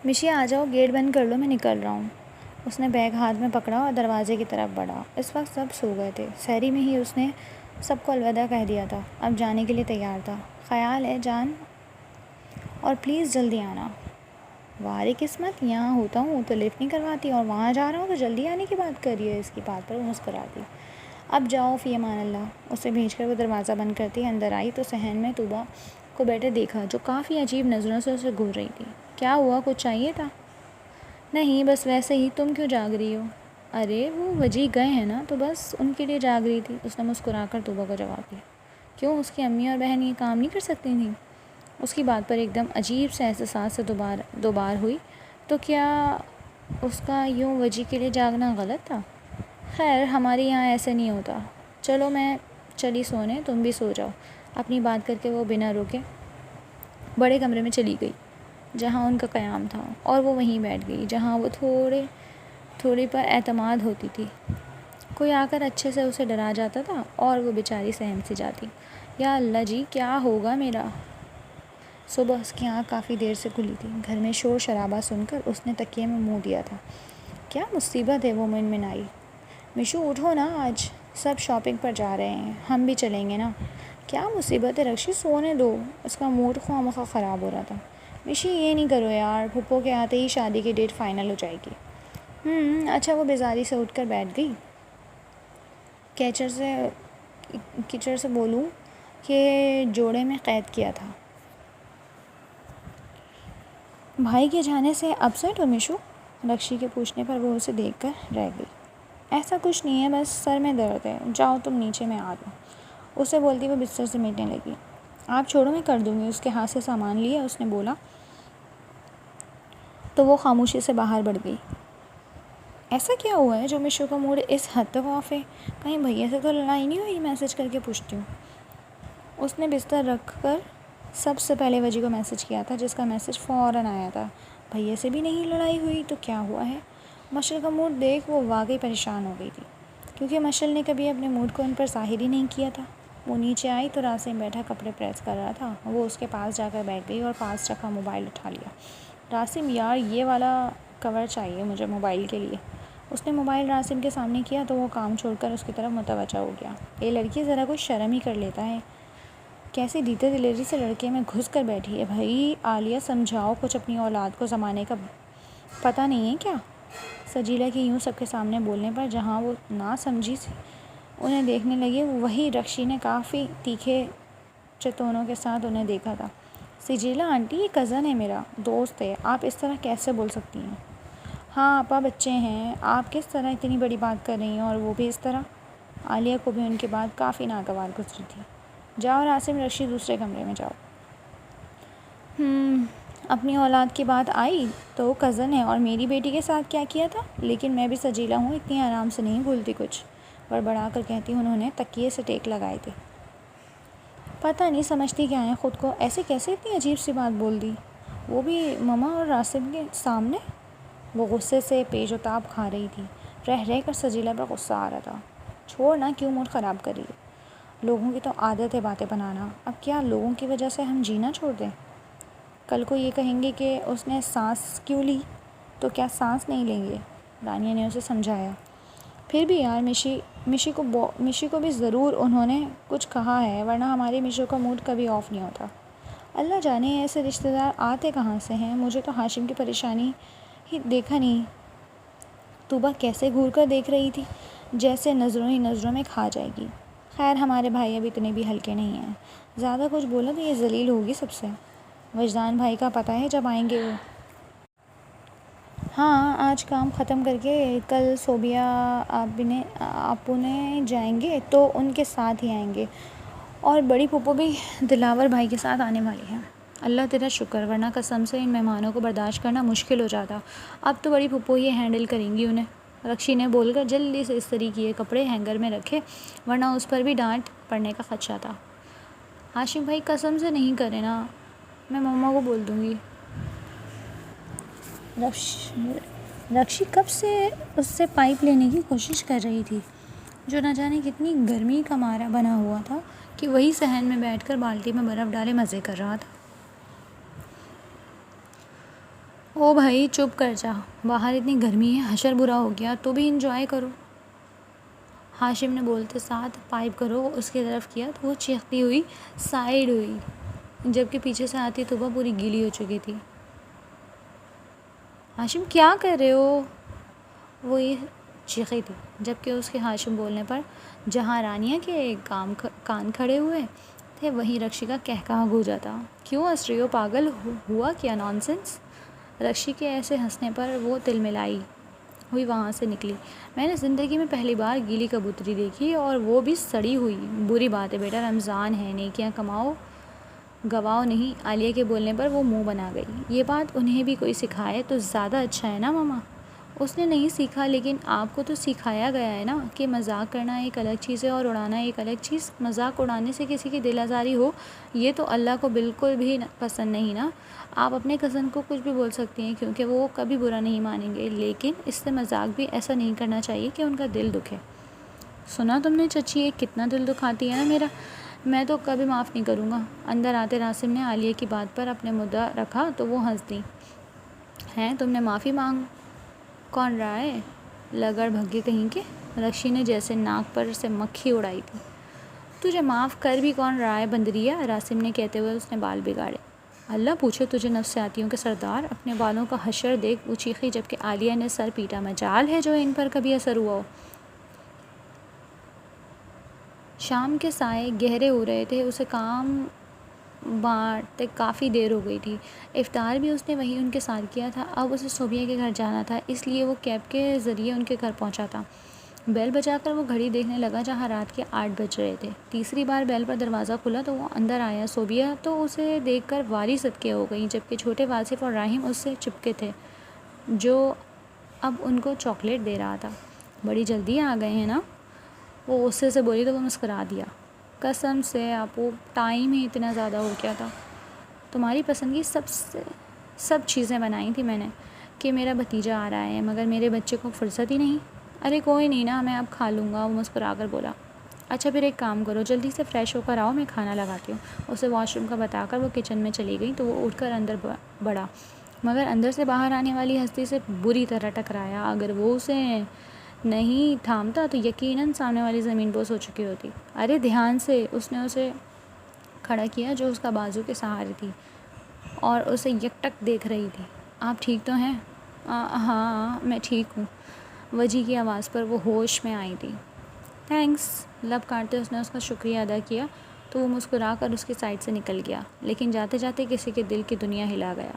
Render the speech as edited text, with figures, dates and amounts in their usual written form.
مشی آ جاؤ، گیٹ بند کر لو، میں نکل رہا ہوں۔ اس نے بیگ ہاتھ میں پکڑا اور دروازے کی طرف بڑھا۔ اس وقت سب سو گئے تھے۔ سحری میں ہی اس نے سب کو الوداع کہہ دیا تھا، اب جانے کے لیے تیار تھا۔ خیال ہے جان، اور پلیز جلدی آنا۔ واری قسمت، یہاں ہوتا ہوں تو لفٹ نہیں کرواتی اور وہاں جا رہا ہوں تو جلدی آنے کی بات کر رہی ہے۔ اس کی بات پر وہ مسکراتی۔ اب جاؤ فی امان اللہ۔ اسے بھیج کر وہ دروازہ بند کرتی اندر آئی تو صحن میں طوبیٰ کو بیٹھے دیکھا، جو کافی عجیب نظروں سے اسے گھور رہی تھی۔ کیا ہوا، کچھ چاہیے تھا؟ نہیں، بس ویسے ہی۔ تم کیوں جاگ رہی ہو؟ ارے وہ وجی گئے ہیں نا، تو بس ان کے لیے جاگ رہی تھی، اس نے مسکرا کر طوبیٰ کو جواب دیا۔ کیوں، اس کی امی اور بہن یہ کام نہیں کر سکتی تھیں؟ اس کی بات پر ایک دم عجیب سے احساسات سے دوبار ہوئی۔ تو کیا اس کا یوں وجی کے لیے جاگنا غلط تھا؟ خیر، ہمارے یہاں ایسے نہیں ہوتا۔ چلو میں چلی سونے، تم بھی سو جاؤ۔ اپنی بات کر کے وہ بنا روکے بڑے کمرے میں چلی گئی جہاں ان کا قیام تھا، اور وہ وہیں بیٹھ گئی جہاں وہ تھوڑی پر اعتماد ہوتی تھی۔ کوئی آ کر اچھے سے اسے ڈرا جاتا تھا اور وہ بیچاری سہم سی جاتی۔ یا اللہ جی، کیا ہوگا میرا؟ صبح اس کی آنکھ کافی دیر سے کھلی تھی۔ گھر میں شور شرابہ سن کر اس نے تکیے میں منہ دیا تھا۔ کیا مصیبت ہے، وہ منمنائی۔ مشو اٹھو نا، آج سب شاپنگ پر جا رہے ہیں، ہم بھی چلیں گے نا۔ کیا مصیبت ہے رکشی، سونے دو۔ اس کا موڈ خواہ مخواہ خراب ہو رہا تھا۔ مشی یہ نہیں کرو یار، پھپھو کے آتے ہی شادی کی ڈیٹ فائنل ہو جائے گی۔ اچھا۔ وہ بیزاری سے اٹھ کر بیٹھ گئی۔ کیچر سے بولوں کہ جوڑے میں قید کیا تھا۔ بھائی کے جانے سے اپسیٹ ہو مشو؟ رکشی کے پوچھنے پر وہ اسے دیکھ کر رہ گئی۔ ایسا کچھ نہیں ہے، بس سر میں درد ہے۔ جاؤ تم نیچے، میں آ جاؤ۔ اسے بولتی وہ بستر سے مٹنے لگی۔ آپ چھوڑو، میں کر دوں گی۔ اس کے ہاتھ سے سامان لیا اس نے بولا تو وہ خاموشی سے باہر بڑھ گئی۔ ایسا کیا ہوا ہے جو مشو کا موڈ اس حد تک آف ہے؟ کہیں بھیا سے تو لڑائی نہیں ہوئی؟ میسج کر کے پوچھتی ہوں۔ اس نے بستر رکھ کر سب سے پہلے وجی کو میسج کیا تھا، جس کا میسج فوراً آیا تھا۔ بھیا سے بھی نہیں لڑائی ہوئی تو کیا ہوا ہے؟ مشل کا موڈ دیکھ وہ واقعی پریشان ہو گئی تھی، کیونکہ مشل نے کبھی اپنے موڈ کو ان پر ظاہر ہی نہیں کیا تھا۔ وہ نیچے آئی تو راسم بیٹھا کپڑے پریس کر رہا تھا۔ وہ اس کے پاس جا کر بیٹھ گئی اور پاس رکھا موبائل اٹھا لیا۔ راسم یار، یہ والا کور چاہیے مجھے موبائل کے لیے۔ اس نے موبائل راسم کے سامنے کیا تو وہ کام چھوڑ کر اس کی طرف متوجہ ہو گیا۔ یہ لڑکی ذرا کچھ شرم ہی کر لیتا ہے، کیسی ڈیٹے دلیری سے لڑکے میں گھس کر بیٹھی ہے۔ بھائی عالیہ، سمجھاؤ کچھ، اپنی اولاد کو زمانے کا پتہ نہیں ہے کیا؟ سجیلہ کی یوں سب کے سامنے بولنے پر جہاں وہ نہ سمجھی سی انہیں دیکھنے لگی، وہیں رکشی نے کافی تیکھے چتونوں کے ساتھ انہیں دیکھا تھا۔ سجیلہ آنٹی، یہ کزن ہے، میرا دوست ہے، آپ اس طرح کیسے بول سکتی ہیں؟ ہاں آپا، بچے ہیں، آپ کس طرح اتنی بڑی بات کر رہی ہیں، اور وہ بھی اس طرح؟ عالیہ کو بھی ان کے بعد کافی ناگوار گزری تھی۔ جاؤ راسم، رکشی دوسرے کمرے میں جاؤ۔ اپنی اولاد کی بات آئی تو کزن ہے، اور میری بیٹی کے ساتھ کیا کیا تھا؟ لیکن میں بھی سجیلہ ہوں، اتنی آرام سے نہیں بھولتی کچھ، بڑبڑا کر کہتی انہوں نے تکیے سے ٹیک لگائے تھے۔ پتہ نہیں سمجھتی کیا ہے خود کو، ایسے کیسے اتنی عجیب سی بات بول دی، وہ بھی مما اور راسم کے سامنے؟ وہ غصے سے پیچ و تاب کھا رہی تھی۔ رہ کر سجیلہ پر غصہ آ رہا تھا۔ چھوڑ نا، کیوں موڈ خراب کر رہی ہے؟ لوگوں کی تو عادت ہے باتیں بنانا، اب کیا لوگوں کی وجہ سے ہم جینا چھوڑ دیں؟ کل کو یہ کہیں گے کہ اس نے سانس کیوں لی، تو کیا سانس نہیں لیں گے؟ رانیہ نے اسے سمجھایا۔ پھر بھی یار، مشی کو بھی ضرور انہوں نے کچھ کہا ہے، ورنہ ہماری مشو کا موڈ کبھی آف نہیں ہوتا۔ اللہ جانے ایسے رشتہ دار آتے کہاں سے ہیں، مجھے تو ہاشم کی پریشانی ہی دیکھا نہیں۔ طوبیٰ کیسے گھور کر دیکھ رہی تھی، جیسے نظروں ہی نظروں میں کھا جائے گی۔ خیر، ہمارے بھائی اب اتنے بھی ہلکے نہیں ہیں، زیادہ کچھ بولا تو یہ ذلیل ہوگی سب سے۔ وجدان بھائی کا پتہ ہے جب آئیں گے وہ۔ ہاں، آج کام ختم کر کے کل صوبیہ آپونے جائیں گے تو ان کے ساتھ ہی آئیں گے، اور بڑی پھوپھو بھی دلاور بھائی کے ساتھ آنے والی ہیں۔ اللہ تیرا شکر، ورنہ قسم سے ان مہمانوں کو برداشت کرنا مشکل ہو جاتا۔ اب تو بڑی پھوپھو یہ ہینڈل کریں گی انہیں، رکشی نے بول کر جلدی سے استری کیے کپڑے ہینگر میں رکھے، ورنہ اس پر بھی ڈانٹ پڑنے کا خدشہ تھا۔ ہاشم بھائی قسم سے نہیں کرے نا، میں مما کو بول دوں گی۔ رکشی کب سے اس سے پائپ لینے کی کوشش کر رہی تھی، جو نہ جانے کتنی گرمی کا مارا بنا ہوا تھا کہ وہی صحن میں بیٹھ کر بالٹی میں برف ڈالے مزے کر رہا تھا۔ او بھائی چپ کر جا، باہر اتنی گرمی ہے، حشر برا ہو گیا، تو بھی انجوائے کرو۔ ہاشم نے بولتے ساتھ پائپ کا رخ اس کی طرف کیا تو وہ چیختی ہوئی سائیڈ ہوئی، جبکہ پیچھے سے آتی طوبہ پوری گیلی ہو چکی تھی۔ ہاشم کیا کر رہے ہو؟ وہ یہ چیخی تھی، جبکہ اس کے ہاشم بولنے پر جہاں رانیہ کے کان کھڑے ہوئے تھے وہیں رکشی کا کہکہا گونجا تھا۔ کیوں ہنس رہی ہو پاگل، ہوا کیا نانسنس؟ رکشی کے ایسے ہنسنے پر وہ تلملائی ہوئی وہاں سے نکلی۔ میں نے زندگی میں پہلی بار گیلی کبوتری دیکھی، اور وہ بھی سڑی ہوئی۔ بری بات ہے بیٹا، رمضان ہے، نیکیاں کماؤ گواؤ نہیں۔ عالیہ کے بولنے پر وہ منہ بنا گئی۔ یہ بات انہیں بھی کوئی سکھائے تو زیادہ اچھا ہے نا ماما؟ اس نے نہیں سیکھا، لیکن آپ کو تو سکھایا گیا ہے نا کہ مذاق کرنا ایک الگ چیز ہے اور اڑانا ایک الگ چیز۔ مذاق اڑانے سے کسی کی دل آزاری ہو، یہ تو اللہ کو بالکل بھی پسند نہیں نا۔ آپ اپنے کزن کو کچھ بھی بول سکتی ہیں کیونکہ وہ کبھی برا نہیں مانیں گے، لیکن اس سے مذاق بھی ایسا نہیں کرنا چاہیے کہ ان کا دل دکھے۔ سنا تم نے چچی، ایک کتنا دل دکھاتی ہے نا میرا، میں تو کبھی معاف نہیں کروں گا۔ اندر آتے راسم نے عالیہ کی بات پر اپنے مدعا رکھا تو وہ ہنس دی۔ ہیں تم نے معافی مانگ کون رہا ہے، لگڑ بھگے کہیں کے؟ رکشی نے جیسے ناک پر سے مکھی اڑائی تھی۔ تجھے معاف کر بھی کون رہا ہے بندریا، راسم نے کہتے ہوئے اس نے بال بگاڑے۔ اللہ پوچھے تجھے نفسیاتیوں کے سردار، اپنے بالوں کا حشر دیکھ وہ چیخی، جبکہ عالیہ نے سر پیٹا۔ مجال ہے جو ان پر کبھی اثر ہوا ہو۔ شام کے سائے گہرے ہو رہے تھے، اسے کام بانٹتے کافی دیر ہو گئی تھی۔ افطار بھی اس نے وہیں ان کے ساتھ کیا تھا۔ اب اسے صوبیہ کے گھر جانا تھا، اس لیے وہ کیب کے ذریعے ان کے گھر پہنچا تھا۔ بیل بجا کر وہ گھڑی دیکھنے لگا جہاں رات کے 8 بج رہے تھے۔ تیسری بار بیل پر دروازہ کھلا تو وہ اندر آیا۔ صوبیہ تو اسے دیکھ کر واری صدقے ہو گئی، جبکہ چھوٹے واصف اور راحم اس سے چپکے تھے، جو اب ان کو چاکلیٹ دے رہا تھا۔ بڑی جلدی آ گئے ہیں نا، وہ غصے سے بولی تو وہ مسکرا دیا۔ قسم سے آپو، ٹائم ہی اتنا زیادہ ہو گیا تھا۔ تمہاری پسند کی سب چیزیں بنائی تھی میں نے کہ میرا بھتیجا آ رہا ہے، مگر میرے بچے کو فرصت ہی نہیں۔ ارے کوئی نہیں نا، میں اب کھا لوں گا، وہ مسکرا کر بولا۔ اچھا پھر ایک کام کرو، جلدی سے فریش ہو کر آؤ، میں کھانا لگاتی ہوں۔ اسے واش روم کا بتا کر وہ کچن میں چلی گئی تو وہ اٹھ کر اندر بڑھا، مگر اندر سے باہر آنے والی ہستی سے بری طرح ٹکرایا۔ اگر وہ اسے نہیں تھامتا تو یقیناً سامنے والی زمین بوس ہو چکی ہوتی۔ ارے دھیان سے، اس نے اسے کھڑا کیا جو اس کا بازو کے سہارے تھی اور اسے یکٹک دیکھ رہی تھی۔ آپ ٹھیک تو ہیں؟ ہاں میں ٹھیک ہوں، وجی کی آواز پر وہ ہوش میں آئی تھی۔ تھینکس، لب کاٹتے اس نے اس کا شکریہ ادا کیا تو وہ مسکرا کر اس کی سائڈ سے نکل گیا، لیکن جاتے جاتے کسی کے دل کی دنیا ہلا گیا۔